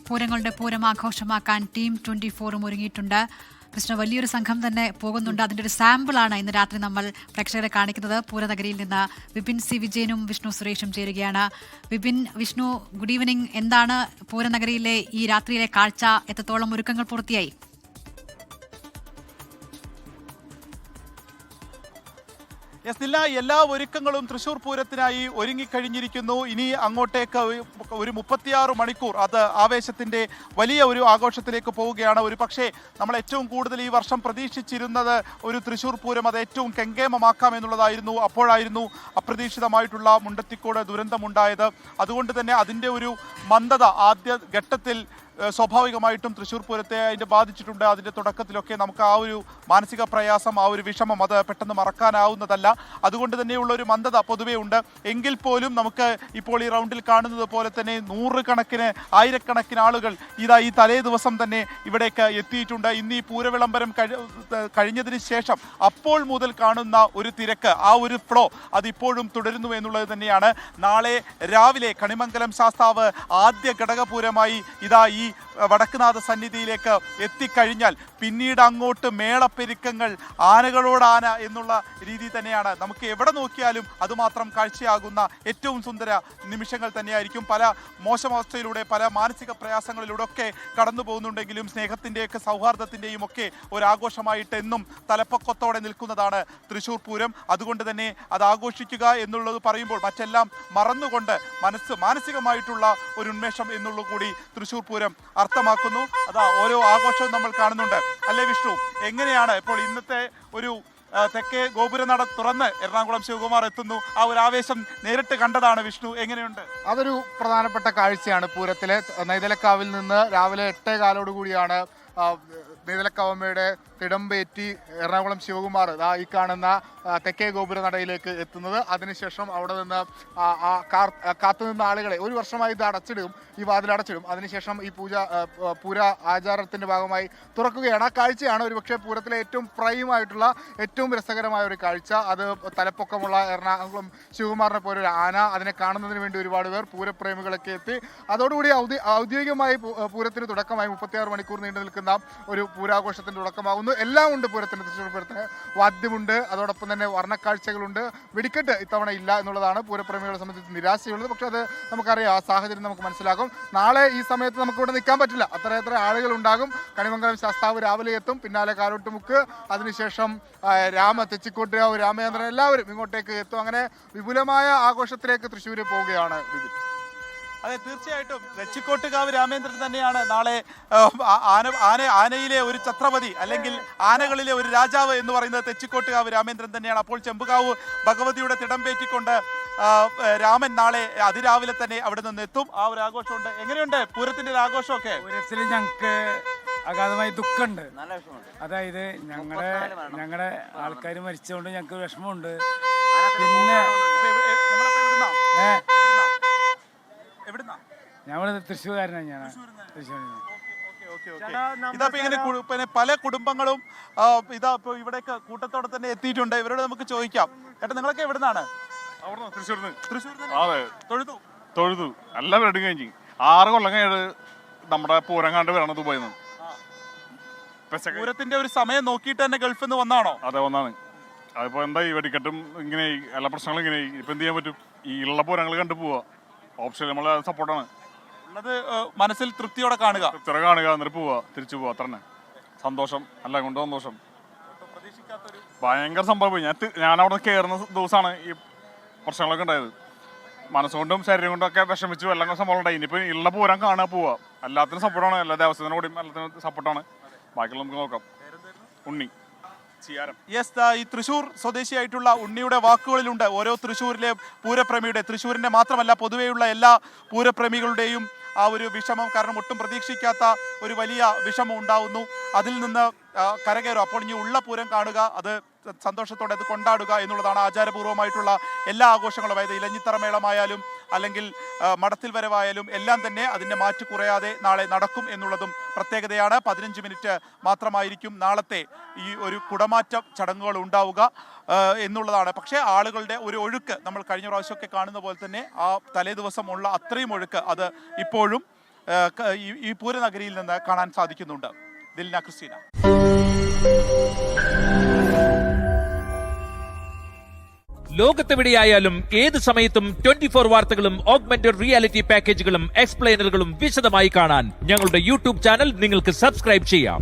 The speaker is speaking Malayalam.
പൂരങ്ങളുടെ പൂരം ആഘോഷമാക്കാൻ ടീം 24 ഒരുങ്ങിയിട്ടുണ്ട്. കൃഷ്ണ, വലിയൊരു സംഘം തന്നെ പോകുന്നുണ്ട്. അതിൻ്റെ ഒരു സാമ്പിളാണ് ഇന്ന് രാത്രി നമ്മൾ പ്രേക്ഷകരെ കാണിക്കുന്നത്. പൂരനഗരിയിൽ നിന്ന് വിപിൻ സി വിജയനും വിഷ്ണു സുരേഷും ചേരുകയാണ്. Vipin, Vishnu, good evening. എന്താണ് പൂരനഗരിയിലെ ഈ രാത്രിയിലെ കാഴ്ച? എത്രത്തോളം ഒരുക്കങ്ങൾ പൂർത്തിയായി? എല്ലാ ഒരുക്കങ്ങളും തൃശ്ശൂർ പൂരത്തിനായി ഒരുങ്ങിക്കഴിഞ്ഞിരിക്കുന്നു. ഇനി അങ്ങോട്ടേക്ക് ഒരു 36 മണിക്കൂർ അത് ആവേശത്തിന്റെ വലിയ ഒരു ആഘോഷത്തിലേക്ക് പോവുകയാണ്. ഒരു പക്ഷേ നമ്മൾ ഏറ്റവും കൂടുതൽ ഈ വർഷം പ്രതീക്ഷിച്ചിരുന്നത് ഒരു തൃശ്ശൂർ പൂരം അത് ഏറ്റവും കെങ്കേമമാക്കാം എന്നുള്ളതായിരുന്നു. അപ്പോഴായിരുന്നു അപ്രതീക്ഷിതമായിട്ടുള്ള മുണ്ടത്തിക്കോട് ദുരന്തമുണ്ടായത്. അതുകൊണ്ട് തന്നെ അതിൻ്റെ ഒരു മന്ദത ആദ്യ ഘട്ടത്തിൽ സ്വാഭാവികമായിട്ടും തൃശ്ശൂർ പൂരത്തെ അതിൻ്റെ ബാധിച്ചിട്ടുണ്ട്. അതിൻ്റെ തുടക്കത്തിലൊക്കെ നമുക്ക് ആ ഒരു മാനസിക പ്രയാസം, ആ ഒരു വിഷമം അത് പെട്ടെന്ന് മറക്കാനാവുന്നതല്ല. അതുകൊണ്ട് തന്നെയുള്ള ഒരു മന്ദത പൊതുവേ ഉണ്ട്. എങ്കിൽ പോലും നമുക്ക് ഇപ്പോൾ ഈ റൗണ്ടിൽ കാണുന്നത് പോലെ തന്നെ നൂറുകണക്കിന് ആയിരക്കണക്കിന് ആളുകൾ ഈ തലേ ദിവസം തന്നെ ഇവിടേക്ക് എത്തിയിട്ടുണ്ട്. ഇന്ന് ഈ പൂരവിളംബരം കഴിഞ്ഞതിന് ശേഷം അപ്പോൾ മുതൽ കാണുന്ന ഒരു തിരക്ക്, ആ ഒരു ഫ്ലോ അതിപ്പോഴും തുടരുന്നു എന്നുള്ളത് തന്നെയാണ്. നാളെ രാവിലെ കണിമംഗലം ശാസ്താവ് ആദ്യ ഘടകപൂരമായി ഈ വടക്കുനാഥ സന്നിധിയിലേക്ക് എത്തിക്കഴിഞ്ഞാൽ പിന്നീട് അങ്ങോട്ട് മേളപ്പെരുക്കങ്ങൾ, ആനകളോടാന എന്നുള്ള രീതി തന്നെയാണ്. നമുക്ക് എവിടെ നോക്കിയാലും അതുമാത്രം കാഴ്ചയാകുന്ന ഏറ്റവും സുന്ദര നിമിഷങ്ങൾ തന്നെയായിരിക്കും. പല മോശമവസ്ഥയിലൂടെ, പല മാനസിക പ്രയാസങ്ങളിലൂടെ ഒക്കെ കടന്നു പോകുന്നുണ്ടെങ്കിലും സ്നേഹത്തിൻ്റെയൊക്കെ സൗഹാർദ്ദത്തിൻ്റെയും ഒക്കെ ഒരാഘോഷമായിട്ട് എന്നും തലപ്പൊക്കത്തോടെ നിൽക്കുന്നതാണ് തൃശ്ശൂർ പൂരം. അതുകൊണ്ട് തന്നെ അത് ആഘോഷിക്കുക എന്നുള്ളത് പറയുമ്പോൾ മറ്റെല്ലാം മറന്നുകൊണ്ട് മാനസികമായിട്ടുള്ള ഒരു ഉന്മേഷം എന്നുള്ളത് കൂടി തൃശ്ശൂർ പൂരം അർത്ഥമാക്കുന്നു. ഓരോ ആഘോഷവും നമ്മൾ കാണുന്നുണ്ട് അല്ലേ വിഷ്ണു? എങ്ങനെയാണ് ഇപ്പോൾ ഇന്നത്തെ ഒരു തെക്കേ ഗോപുരനട തുറന്ന് എറണാകുളം ശിവകുമാർ എത്തുന്നു, ആ ഒരു ആവേശം നേരിട്ട് കണ്ടതാണ് വിഷ്ണു, എങ്ങനെയുണ്ട്? അതൊരു പ്രധാനപ്പെട്ട കാഴ്ചയാണ്. പൂരത്തിലെ നെയ്തലക്കാവിൽ നിന്ന് രാവിലെ 8:15 കൂടിയാണ് നെയ്തലക്കാവമ്മയുടെ തിടമ്പേറ്റി എറണാകുളം ശിവകുമാർ ഈ കാണുന്ന തെക്കേ ഗോപുരനടയിലേക്ക് എത്തുന്നത്. അതിനുശേഷം അവിടെ നിന്ന് കാത്തുനിന്ന ആളുകളെ ഒരു വർഷമായി ഇത് അടച്ചിടും, ഈ വാതിൽ അടച്ചിടും. അതിനുശേഷം ഈ പൂര ആചാരത്തിന്റെ ഭാഗമായി തുറക്കുകയാണ്. ആ കാഴ്ചയാണ് ഒരുപക്ഷെ പൂരത്തിലെ ഏറ്റവും പ്രൈമായിട്ടുള്ള ഏറ്റവും രസകരമായ ഒരു കാഴ്ച. അത് തലപ്പൊക്കമുള്ള എറണാകുളം ശിവകുമാറിനെ പോലെ ഒരു ആന, അതിനെ കാണുന്നതിന് വേണ്ടി ഒരുപാട് പേർ, പൂരപ്രേമികളൊക്കെ എത്തി. അതോടുകൂടി ഔദ്യോഗികമായി പൂരത്തിന് തുടക്കമായി 36 മണിക്കൂർ നീണ്ടു നിൽക്കുന്ന ഒരു പൂരാഘോഷത്തിന് തുടക്കമാകുന്നു. എല്ലാം ഉണ്ട് പൂരത്തിന്. തൃശ്ശൂർ പൂരത്തിന് വാദ്യമുണ്ട്, അതോടൊപ്പം തന്നെ വർണ്ണക്കാഴ്ചകളുണ്ട്. വെടിക്കെട്ട് ഇത്തവണ ഇല്ല എന്നുള്ളതാണ് പൂരപ്രേമികളെ സംബന്ധിച്ച് നിരാശയുള്ളത്. പക്ഷെ അത് നമുക്കറിയാം, ആ സാഹചര്യം നമുക്ക് മനസ്സിലാക്കും. നാളെ ഈ സമയത്ത് നമുക്ക് ഇവിടെ നിൽക്കാൻ പറ്റില്ല, അത്ര ആളുകൾ ഉണ്ടാകും. കണിമംഗലം ശാസ്താവ് രാവിലെ എത്തും, പിന്നാലെ കാരോട്ടുമുക്ക്, അതിനുശേഷം തെച്ചിക്കോട്ടുകാവ് രാമചന്ദ്രൻ എല്ലാവരും ഇങ്ങോട്ടേക്ക് എത്തും. അങ്ങനെ വിപുലമായ ആഘോഷത്തിലേക്ക് തൃശ്ശൂർ പോവുകയാണ്. അതെ, തീർച്ചയായിട്ടും തെച്ചിക്കോട്ടുകാവ് രാമേന്ദ്രൻ തന്നെയാണ് നാളെ ആനയിലെ ഒരു ഛത്രപതി, അല്ലെങ്കിൽ ആനകളിലെ ഒരു രാജാവ് എന്ന് പറയുന്നത് തെച്ചിക്കോട്ടുകാവ് രാമേന്ദ്രൻ തന്നെയാണ്. അപ്പോൾ ചെമ്പുകാവ് ഭഗവതിയുടെ തിടമ്പേറ്റിക്കൊണ്ട് രാമൻ നാളെ അതിരാവിലെ തന്നെ അവിടെ നിന്ന് എത്തും. ആ ഒരു ആഘോഷമുണ്ട്. എങ്ങനെയുണ്ട് പൂരത്തിന്റെ ഒരു ആഘോഷമൊക്കെ? പൂരത്തിൽ ഞങ്ങൾക്ക് അഗാധമായി ദുഃഖമുണ്ട്. അതായത് ഞങ്ങളുടെ ആൾക്കാർ മരിച്ചതുകൊണ്ട് ഞങ്ങൾക്ക് വിഷമമുണ്ട്. പിന്നെ ഞമ്മള് തൃശ്ശൂർക്കാരനാണ്. ഞാൻ ഇതപ്പോ ഇങ്ങനെ പല കുടുംബങ്ങളും ഇപ്പോ ഇവിടേക്ക് കൂട്ടത്തോടെ തന്നെ എത്തിയിട്ടുണ്ട്. ഇവരോട് നമുക്ക് ചോദിക്കാം. ഏട്ടാ, നിങ്ങളൊക്കെ എവിടുന്നാണ്? തൊഴുതു നല്ല വെടിയും കഴിഞ്ഞു. 6 കൊല്ലം കഴിഞ്ഞ് നമ്മുടെ പൂരം കണ്ട് വരണം ദുബായിൽ നിന്ന്. പൂരത്തിന്റെ ഒരു സമയം നോക്കിയിട്ട് തന്നെ ഗൾഫിൽ നിന്ന് വന്നാണോ? അതെ, വന്നാണ്. അതിപ്പോ എന്താ ഈ വെടിക്കെട്ടും ഇങ്ങനെ എല്ലാ പ്രശ്നങ്ങളും ഇങ്ങനെ ഇപ്പൊ എന്ത് ചെയ്യാൻ പറ്റും? ഈ ഉള്ള പൂരങ്ങൾ കണ്ടു പോവാ. ഓപ്ഷൻ നമ്മളെ സപ്പോർട്ടാണ് ഉള്ളത്. മനസ്സിൽ തൃപ്തിയോടെ കാണുക, എന്നിട്ട് പോവാ, തിരിച്ചു പോവാ. അത്ര തന്നെ സന്തോഷം, എല്ലാം കൊണ്ട് സന്തോഷം. ഭയങ്കര സംഭവം. ഞാൻ അവിടെ കയറുന്ന ദിവസമാണ് ഈ പ്രശ്നങ്ങളൊക്കെ ഉണ്ടായത്. മനസ്സുകൊണ്ടും ശരീരം കൊണ്ടും ഒക്കെ വിഷമിച്ചു എല്ലാം സംഭവം ഉണ്ടായി. ഇനിയിപ്പോൾ ഉള്ള പൂരം കാണാൻ പോവാ. എല്ലാത്തിനും സപ്പോർട്ടാണ്, എല്ലാ ദേവസ്വത്തിനും കൂടി എല്ലാത്തിനും സപ്പോർട്ടാണ്. ബാക്കിയുള്ള നമുക്ക് നോക്കാം. ഉണ്ണി ഈ തൃശ്ശൂർ സ്വദേശിയായിട്ടുള്ള ഉണ്ണിയുടെ വാക്കുകളിലുണ്ട് ഓരോ തൃശ്ശൂരിലെ പൂരപ്രേമിയുടെ, തൃശ്ശൂരിന്റെ മാത്രമല്ല പൊതുവെയുള്ള എല്ലാ പൂരപ്രേമികളുടെയും ആ ഒരു വിഷമം. കാരണം ഒട്ടും പ്രതീക്ഷിക്കാത്ത ഒരു വലിയ വിഷമം ഉണ്ടാവുന്നു. അതിൽ നിന്ന് കരകയറും. അപ്പോൾ ഇനി ഉള്ള പൂരം കാണുക, അത് സന്തോഷത്തോടെ അത് കൊണ്ടാടുക എന്നുള്ളതാണ് ആചാരപൂർവ്വമായിട്ടുള്ള എല്ലാ ആഘോഷങ്ങളും. അതായത് ഇലഞ്ഞിത്തറ മേളമായാലും അല്ലെങ്കിൽ മടത്തിൽ വരവായാലും എല്ലാം തന്നെ അതിൻ്റെ മാറ്റു കുറയാതെ നാളെ നടക്കും എന്നുള്ളതും പ്രത്യേകതയാണ്. 15 മിനിറ്റ് മാത്രമായിരിക്കും നാളത്തെ ഈ ഒരു കുടമാറ്റ ചടങ്ങുകൾ ഉണ്ടാവുക എന്നുള്ളതാണ്. പക്ഷേ ആളുകളുടെ ഒരു ഒഴുക്ക് നമ്മൾ കഴിഞ്ഞ പ്രാവശ്യമൊക്കെ കാണുന്ന പോലെ തന്നെ ആ തലേ ദിവസമുള്ള അത്രയും ഒഴുക്ക് അത് ഇപ്പോഴും ഈ പൂരനഗരിയിൽ നിന്ന് കാണാൻ സാധിക്കുന്നുണ്ട്. ദിൽന ക്രിസ്റ്റീന. ലോകത്തെവിടെയായാലും ഏത് സമയത്തും 24 വാർത്തകളും ഓഗ്മെന്റഡ് റിയാലിറ്റി പാക്കേജുകളും എക്സ്പ്ലെയിനറുകളും വിശദമായി കാണാൻ ഞങ്ങളുടെ യൂട്യൂബ് ചാനൽ നിങ്ങൾക്ക് സബ്സ്ക്രൈബ് ചെയ്യാം.